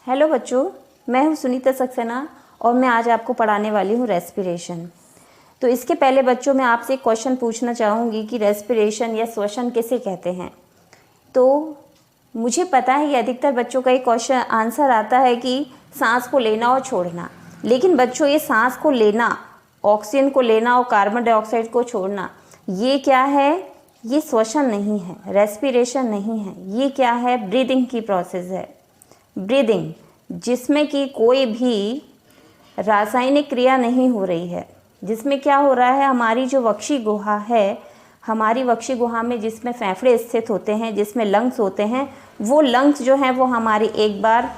Hello बच्चों, मैं हूँ सुनीता सक्सेना और मैं आज आपको पढ़ाने वाली हूँ रेस्पिरेशन। तो इसके पहले बच्चों मैं आपसे एक क्वेश्चन पूछना चाहूँगी कि रेस्पिरेशन या श्वसन किसे कहते हैं। तो मुझे पता है कि अधिकतर बच्चों का ये क्वेश्चन आंसर आता है कि सांस को लेना और छोड़ना। लेकिन बच्चों, ये सांस को लेना, ऑक्सीजन को लेना और कार्बन डाइऑक्साइड को छोड़ना, ये क्या है? ये श्वसन नहीं है, रेस्पिरेशन नहीं है। ये क्या है? ब्रीदिंग की प्रोसेस है। ब्रीदिंग, जिसमें कि कोई भी रासायनिक क्रिया नहीं हो रही है। जिसमें क्या हो रहा है, हमारी जो वक्षी गुहा है, हमारी वक्षी गुहा में जिसमें फेफड़े स्थित होते हैं, जिसमें लंग्स होते हैं, वो लंग्स जो हैं वो हमारे एक बार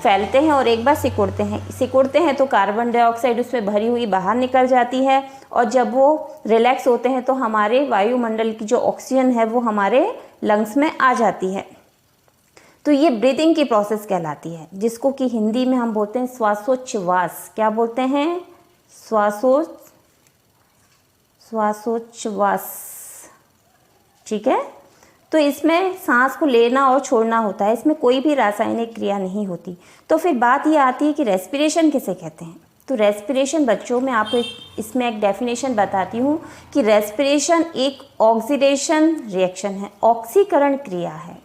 फैलते हैं और एक बार सिकुड़ते हैं तो कार्बन डाइऑक्साइड उसमें भरी हुई बाहर निकल जाती है। और जब वो रिलैक्स होते हैं तो हमारे वायुमंडल की जो ऑक्सीजन है वो हमारे लंग्स में आ जाती है। तो ये ब्रीदिंग की प्रोसेस कहलाती है, जिसको कि हिंदी में हम बोलते हैं श्वासोच्छ्वास। क्या बोलते हैं? श्वासोच्छ्वास। ठीक है। तो इसमें सांस को लेना और छोड़ना होता है, इसमें कोई भी रासायनिक क्रिया नहीं होती। तो फिर बात ये आती है कि रेस्पिरेशन किसे कहते हैं। तो रेस्पिरेशन बच्चों, मैं आपको इसमें एक डेफिनेशन बताती हूँ कि रेस्पिरेशन एक ऑक्सीडेशन रिएक्शन है, ऑक्सीकरण क्रिया है।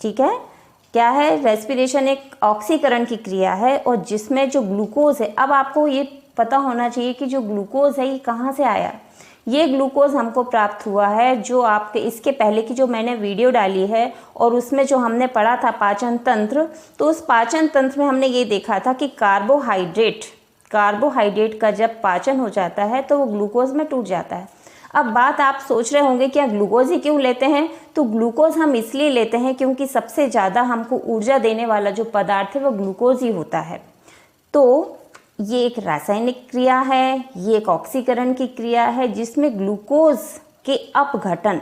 ठीक है। क्या है? रेस्पिरेशन एक ऑक्सीकरण की क्रिया है और जिसमें जो ग्लूकोज है, अब आपको ये पता होना चाहिए कि जो ग्लूकोज है ये कहाँ से आया। ये ग्लूकोज हमको प्राप्त हुआ है जो आपके इसके पहले की जो मैंने वीडियो डाली है और उसमें जो हमने पढ़ा था पाचन तंत्र, तो उस पाचन तंत्र में हमने ये देखा था कि कार्बोहाइड्रेट का जब पाचन हो जाता है तो वो ग्लूकोज में टूट जाता है। अब बात आप सोच रहे होंगे कि ग्लूकोज ही क्यों लेते हैं। तो ग्लूकोज हम इसलिए लेते हैं क्योंकि सबसे ज़्यादा हमको ऊर्जा देने वाला जो पदार्थ है वो ग्लूकोज ही होता है। तो ये एक रासायनिक क्रिया है, ये एक ऑक्सीकरण की क्रिया है जिसमें ग्लूकोज के अपघटन,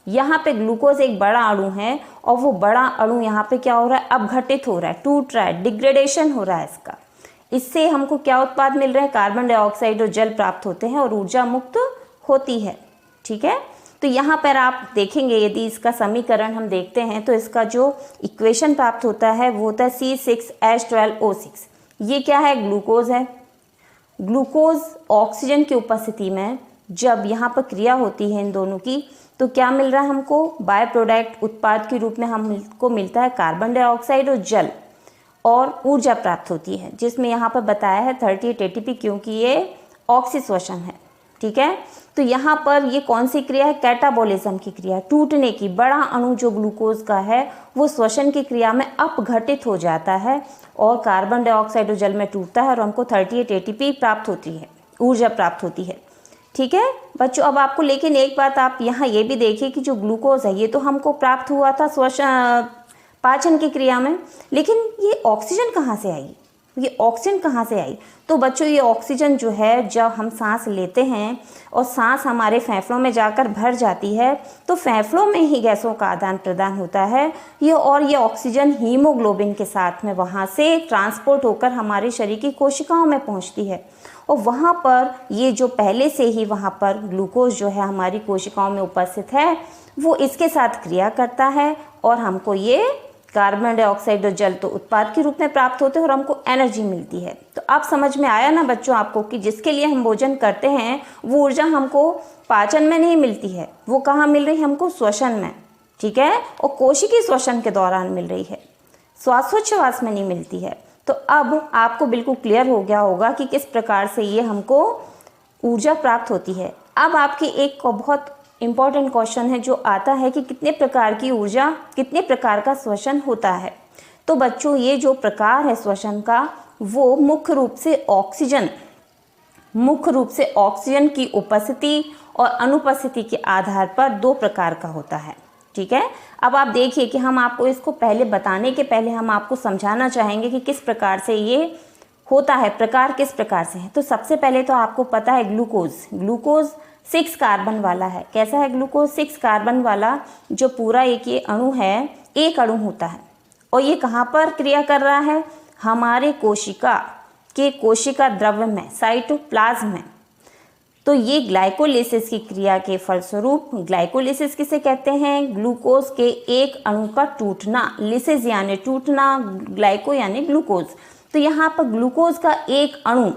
यहाँ पे ग्लूकोज एक बड़ा अणु है और वो बड़ा अणु यहाँ पे क्या हो रहा है? अपघटित हो रहा है, टूट रहा है, डिग्रेडेशन हो रहा है इसका। इससे हमको क्या उत्पाद मिल रहे हैं? कार्बन डाइऑक्साइड और जल प्राप्त होते हैं और ऊर्जा मुक्त होती है। ठीक है। तो यहाँ पर आप देखेंगे, यदि इसका समीकरण हम देखते हैं तो इसका जो इक्वेशन प्राप्त होता है वो होता है C6H12O6। ये क्या है? ग्लूकोज है। ग्लूकोज ऑक्सीजन की उपस्थिति में जब यहाँ पर क्रिया होती है इन दोनों की, तो क्या मिल रहा है हमको? बाय प्रोडक्ट उत्पाद के रूप में हमको मिलता है कार्बन डाइऑक्साइड और जल, और ऊर्जा प्राप्त होती है, जिसमें यहाँ पर बताया है 38 ATP, क्योंकि ये ऑक्सीश्वसन है। ठीक है। तो यहाँ पर ये कौन सी क्रिया है? कैटाबॉलिज्म की क्रिया, टूटने की। बड़ा अणु जो ग्लूकोज का है वो श्वसन की क्रिया में अपघटित हो जाता है और कार्बन डाइऑक्साइड और जल में टूटता है और हमको 38 ATP प्राप्त होती है, ऊर्जा प्राप्त होती है। ठीक है बच्चों। अब आपको लेकिन एक बात आप यहाँ ये भी देखिए कि जो ग्लूकोज है ये तो हमको प्राप्त हुआ था श्वसन पाचन की क्रिया में, लेकिन ये ऑक्सीजन कहाँ से आई? ये ऑक्सीजन कहाँ से आई? तो बच्चों, ये ऑक्सीजन जो है जब हम सांस लेते हैं और सांस हमारे फेफड़ों में जाकर भर जाती है तो फेफड़ों में ही गैसों का आदान प्रदान होता है ये ऑक्सीजन हीमोग्लोबिन के साथ में वहाँ से ट्रांसपोर्ट होकर हमारे शरीर की कोशिकाओं में पहुँचती है। और वहाँ पर ये जो पहले से ही वहाँ पर ग्लूकोज जो है हमारी कोशिकाओं में उपस्थित है वो इसके साथ क्रिया करता है और हमको ये कार्बन डाइऑक्साइड और जल तो उत्पाद के रूप में प्राप्त होते हैं और हमको एनर्जी मिलती है। तो आप समझ में आया ना बच्चों आपको कि जिसके लिए हम भोजन करते हैं वो ऊर्जा हमको पाचन में नहीं मिलती है, वो कहाँ मिल रही है? हमको श्वसन में। ठीक है। और कोशिकीय श्वसन के दौरान मिल रही है, श्वासोच्छ्वास में नहीं मिलती है। तो अब आपको बिल्कुल क्लियर हो गया होगा कि किस प्रकार से ये हमको ऊर्जा प्राप्त होती है। अब आपके एक बहुत इम्पॉर्टेंट क्वेश्चन है जो आता है कि कितने प्रकार की ऊर्जा, कितने प्रकार का श्वसन होता है। तो बच्चों, ये जो प्रकार है श्वसन का वो मुख्य रूप से ऑक्सीजन की उपस्थिति और अनुपस्थिति के आधार पर 2 प्रकार का होता है। ठीक है। अब आप देखिए कि हम आपको इसको पहले बताने के पहले हम आपको समझाना चाहेंगे कि किस प्रकार से ये होता है, प्रकार किस प्रकार से है। तो सबसे पहले तो आपको पता है ग्लूकोज 6 कार्बन वाला है। कैसा है ग्लूकोज? 6 कार्बन वाला जो पूरा एक ये अणु है, एक अणु होता है और ये कहाँ पर क्रिया कर रहा है? हमारे कोशिका द्रव्य में, साइटोप्लाज्म में। तो ये ग्लाइकोलिसिस की क्रिया के फलस्वरूप, ग्लाइकोलिसिस किसे कहते हैं? ग्लूकोज के एक अणु का टूटना, लिसिस यानी टूटना, ग्लाइको यानी ग्लूकोज। तो यहाँ पर ग्लूकोज का एक अणु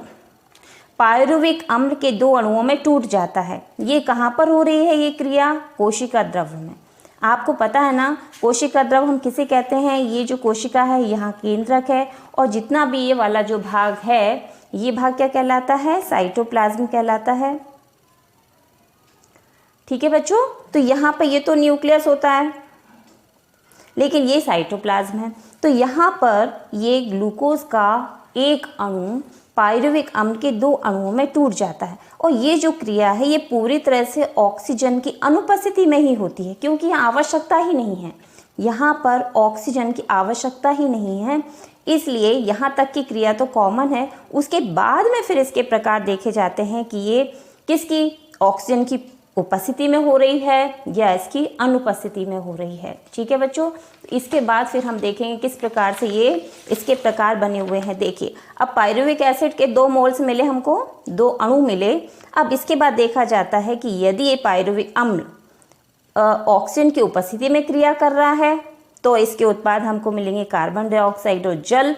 पायरुविक अम्ल के 2 अणुओं में टूट जाता है। ये कहाँ पर हो रही है ये क्रिया? कोशिका द्रव्य में। आपको पता है ना, कोशिका द्रव्य हम किसे कहते हैं? ये जो कोशिका है यहाँ केंद्रक है, और जितना भी ये वाला जो भाग है, ये भाग क्या कहलाता है? साइटोप्लाज्म कहलाता है। ठीक है बच्चों, तो यहाँ पर ये तो न्यूक्लियस होता है, लेकिन ये साइटोप्लाज्म है। तो यहाँ पर ये ग्लूकोज का एक अणु पायरुविक अम्ल के 2 अणुओं में टूट जाता है, और ये जो क्रिया है ये पूरी तरह से ऑक्सीजन की अनुपस्थिति में ही होती है, क्योंकि यहाँ आवश्यकता ही नहीं है, यहाँ पर ऑक्सीजन की आवश्यकता ही नहीं है, इसलिए यहाँ तक की क्रिया तो कॉमन है। उसके बाद में फिर इसके प्रकार देखे जाते हैं कि ये किसकी, ऑक्सीजन की उपस्थिति में हो रही है या इसकी अनुपस्थिति में हो रही है। ठीक है बच्चों, इसके बाद फिर हम देखेंगे किस प्रकार से ये इसके प्रकार बने हुए हैं। देखिए, अब पायरुविक एसिड के 2 मोल्स मिले हमको, 2 अणु मिले। अब इसके बाद देखा जाता है कि यदि ये पायरुविक अम्ल ऑक्सीजन की उपस्थिति में क्रिया कर रहा है तो इसके उत्पाद हमको मिलेंगे कार्बन डाइऑक्साइड और जल,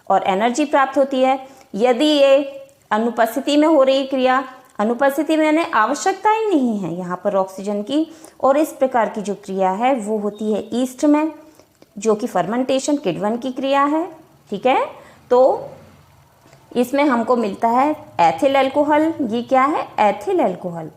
और एनर्जी प्राप्त होती है। यदि ये अनुपस्थिति में हो रही क्रिया, अनुपस्थिति में यानी आवश्यकता ही नहीं है यहाँ पर ऑक्सीजन की, और इस प्रकार की जो क्रिया है वो होती है ईस्ट में, जो कि फर्मेंटेशन किण्वन की क्रिया है। ठीक है, तो इसमें हमको मिलता है एथिल अल्कोहल। ये क्या है? एथिल अल्कोहल,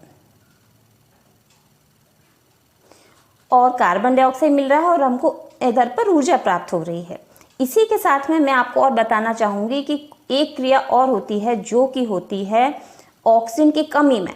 और कार्बन डाइऑक्साइड मिल रहा है, और हमको इधर पर ऊर्जा प्राप्त हो रही है। इसी के साथ में मैं आपको और बताना चाहूँगी कि एक क्रिया और होती है जो कि होती है ऑक्सीजन की कमी में।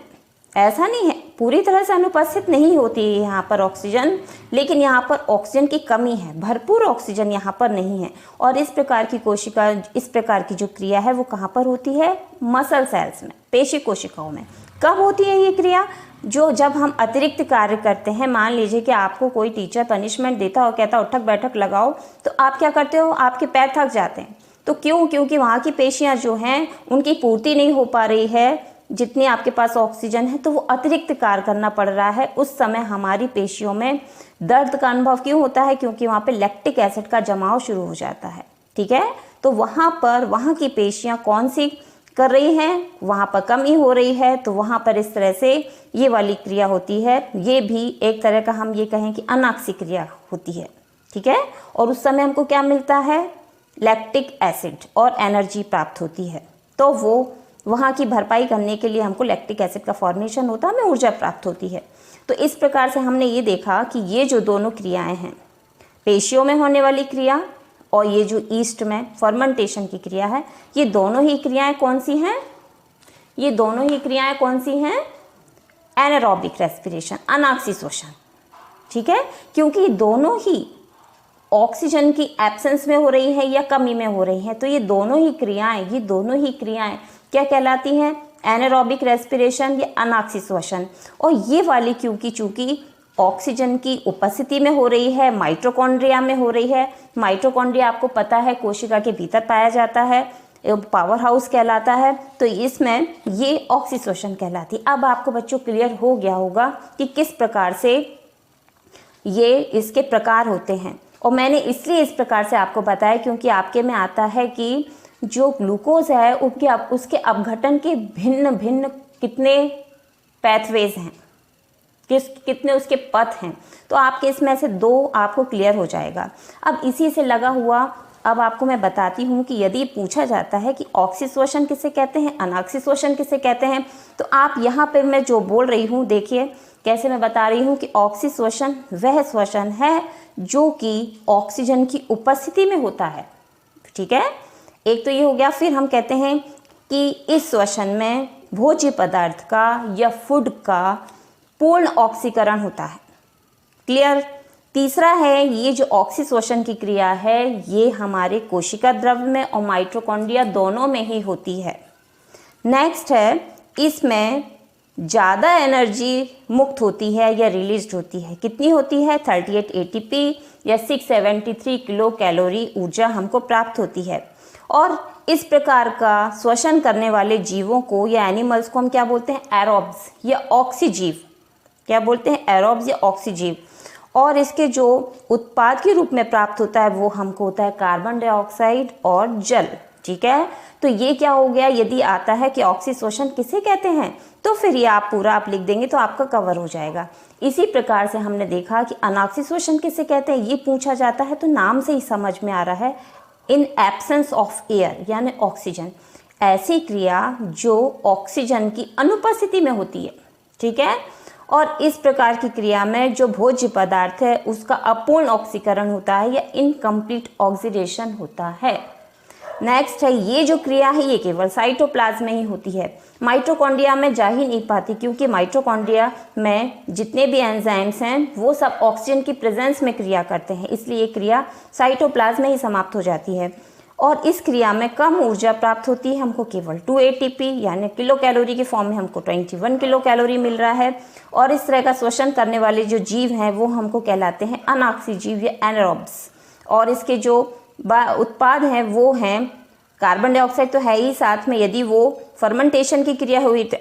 ऐसा नहीं है, पूरी तरह से अनुपस्थित नहीं होती है यहाँ पर ऑक्सीजन, लेकिन यहाँ पर ऑक्सीजन की कमी है, भरपूर ऑक्सीजन यहाँ पर नहीं है। और इस प्रकार की कोशिका, इस प्रकार की जो क्रिया है वो कहाँ पर होती है? मसल सेल्स में, पेशी कोशिकाओं में। कब होती है ये क्रिया? जब हम अतिरिक्त कार्य करते हैं। मान लीजिए कि आपको कोई टीचर पनिशमेंट देता और कहता उठक बैठक लगाओ, तो आप क्या करते हो? आपके पैर थक जाते हैं। तो क्यों? क्योंकि वहाँ की पेशियाँ जो हैं उनकी पूर्ति नहीं हो पा रही है जितनी आपके पास ऑक्सीजन है, तो वो अतिरिक्त कार्य करना पड़ रहा है। उस समय हमारी पेशियों में दर्द का अनुभव क्यों होता है? क्योंकि वहाँ पे लैक्टिक एसिड का जमाव शुरू हो जाता है। ठीक है, तो वहाँ पर वहाँ की पेशियाँ कौन सी कर रही हैं? वहाँ पर कमी हो रही है, तो वहाँ पर इस तरह से ये वाली क्रिया होती है। ये भी एक तरह का हम ये कहें कि अनाक्सी क्रिया होती है। ठीक है, और उस समय हमको क्या मिलता है? लैक्टिक एसिड और एनर्जी प्राप्त होती है। तो वो वहाँ की भरपाई करने के लिए हमको लैक्टिक एसिड का फॉर्मेशन होता है, हमें ऊर्जा प्राप्त होती है। तो इस प्रकार से हमने ये देखा कि ये जो दोनों क्रियाएं हैं, पेशियों में होने वाली क्रिया और ये जो ईस्ट में फर्मेंटेशन की क्रिया है, ये दोनों ही क्रियाएं कौन सी हैं? ये दोनों ही क्रियाएं कौन सी हैं? एनारोबिक रेस्पिरेशन, अनाक्सी श्वसन। ठीक है, क्योंकि दोनों ही ऑक्सीजन की एब्सेंस में हो रही है या कमी में हो रही है। तो ये दोनों ही क्रियाएं क्या कहलाती हैं? एनारोबिक रेस्पिरेशन या अनाक्सी श्वसन। और ये वाली क्योंकि चूंकि ऑक्सीजन की उपस्थिति में हो रही है, माइटोकॉन्ड्रिया में हो रही है। माइटोकॉन्ड्रिया आपको पता है कोशिका के भीतर पाया जाता है, पावर हाउस कहलाता है। तो इसमें ये ऑक्सीश्वसन कहलाती है। अब आपको बच्चों क्लियर हो गया होगा कि किस प्रकार से ये इसके प्रकार होते हैं। और मैंने इसलिए इस प्रकार से आपको बताया क्योंकि आपके में आता है कि जो ग्लूकोज है उसके अपघटन के भिन्न भिन्न कितने पैथवेज हैं, कितने उसके पथ हैं। तो आपके इसमें से 2 आपको क्लियर हो जाएगा। अब इसी से लगा हुआ अब आपको मैं बताती हूँ कि यदि पूछा जाता है कि ऑक्सीश्वसन किसे कहते हैं, अनाक्सीश्वसन किसे कहते हैं, तो आप यहाँ पे मैं जो बोल रही हूँ देखिए कैसे मैं बता रही हूँ कि ऑक्सीश्वसन वह श्वसन है जो कि ऑक्सीजन की उपस्थिति में होता है। ठीक है, एक तो ये हो गया। फिर हम कहते हैं कि इस श्वसन में भोज्य पदार्थ का या फूड का पूर्ण ऑक्सीकरण होता है। क्लियर। तीसरा है ये जो ऑक्सीश्वसन की क्रिया है ये हमारे कोशिका द्रव्य में और माइटोकॉन्ड्रिया दोनों में ही होती है। नेक्स्ट है इसमें ज़्यादा एनर्जी मुक्त होती है या रिलीज होती है। कितनी होती है? 38 ATP या 673 किलो कैलोरी ऊर्जा हमको प्राप्त होती है। और इस प्रकार का श्वसन करने वाले जीवों को या एनिमल्स को हम क्या बोलते हैं? एरोब्स या ऑक्सीजीव। क्या बोलते हैं? एरोब्स या ऑक्सीजीव। और इसके जो उत्पाद के रूप में प्राप्त होता है वो हमको होता है कार्बन डाइऑक्साइड और जल। ठीक है, तो ये क्या हो गया? यदि आता है कि ऑक्सीश्वसन किसे कहते हैं तो फिर ये आप पूरा आप लिख देंगे तो आपका कवर हो जाएगा। इसी प्रकार से हमने देखा कि अनॉक्सीश्वसन किसे कहते हैं, ये पूछा जाता है तो नाम से ही समझ में आ रहा है, इन एब्सेंस ऑफ एयर यानी ऑक्सीजन, ऐसी क्रिया जो ऑक्सीजन की अनुपस्थिति में होती है। ठीक है, और इस प्रकार की क्रिया में जो भोज्य पदार्थ है उसका अपूर्ण ऑक्सीकरण होता है या इनकम्प्लीट ऑक्सीडेशन होता है। नेक्स्ट है, ये जो क्रिया है ये केवल साइटोप्लाज्म में ही होती है, माइटोकॉन्ड्रिया में जा ही नहीं पाती, क्योंकि माइटोकॉन्ड्रिया में जितने भी एंजाइम्स हैं वो सब ऑक्सीजन की प्रेजेंस में क्रिया करते हैं, इसलिए ये क्रिया साइटोप्लाज्म में ही समाप्त हो जाती है। और इस क्रिया में कम ऊर्जा प्राप्त होती है, हमको केवल 2 ATP यानी किलो कैलोरी के फॉर्म में हमको 21 किलो कैलोरी मिल रहा है। और इस तरह का श्वसन करने वाले जो जीव हैं वो हमको कहलाते हैं अनॉक्सीजीव या एनारोब्स। और इसके जो उत्पाद हैं वो हैं कार्बन डाइऑक्साइड तो है ही, साथ में यदि वो फर्मेंटेशन की क्रिया हुई तो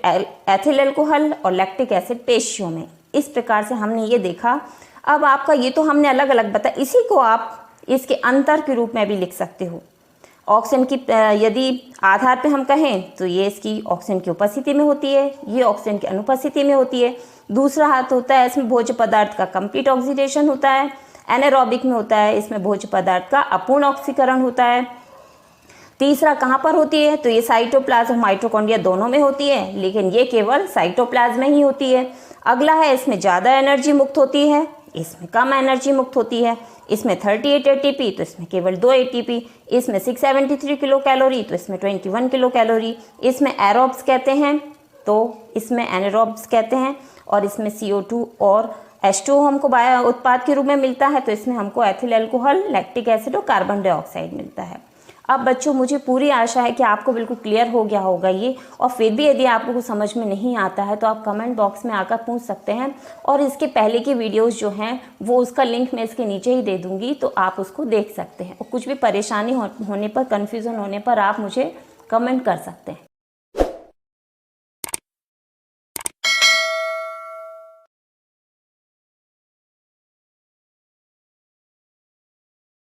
एथिल अल्कोहल और लैक्टिक एसिड पेशियों में। इस प्रकार से हमने ये देखा। अब आपका ये तो हमने अलग अलग बताया, इसी को आप इसके अंतर के रूप में भी लिख सकते हो। ऑक्सीजन की यदि आधार पे हम कहें तो ये इसकी ऑक्सीजन की उपस्थिति में होती है, ये ऑक्सीजन की अनुपस्थिति में होती है। दूसरा हाथ होता है, इसमें भोज्य पदार्थ का कंप्लीट ऑक्सीडेशन होता है। एनारोबिक में होता है, इसमें भोज्य पदार्थ का अपूर्ण ऑक्सीकरण होता है। तीसरा कहाँ पर होती है? तो ये साइटोप्लाज्म और माइटोकॉन्ड्रिया दोनों में होती है, लेकिन ये केवल साइटोप्लाज्म में ही होती है। अगला है, इसमें ज़्यादा एनर्जी मुक्त होती है, इसमें कम एनर्जी मुक्त होती है। इसमें 38 ATP तो इसमें केवल 2 ATP, इसमें 673 किलो कैलोरी तो इसमें 21 किलो कैलोरी। इसमें एरोब्स कहते हैं तो इसमें एनारोब्स कहते हैं। और इसमें CO2 और H2O हमको बायो उत्पाद के रूप में मिलता है, तो इसमें हमको एथिल अल्कोहल, लैक्टिक एसिड और कार्बन डाइऑक्साइड मिलता है। अब बच्चों, मुझे पूरी आशा है कि आपको बिल्कुल क्लियर हो गया होगा ये। और फिर भी यदि आपको कुछ समझ में नहीं आता है तो आप कमेंट बॉक्स में आकर पूछ सकते हैं, और इसके पहले की वीडियोस जो हैं वो उसका लिंक मैं इसके नीचे ही दे दूँगी, तो आप उसको देख सकते हैं। और कुछ भी परेशानी होने पर, कन्फ्यूज़न होने पर आप मुझे कमेंट कर सकते हैं।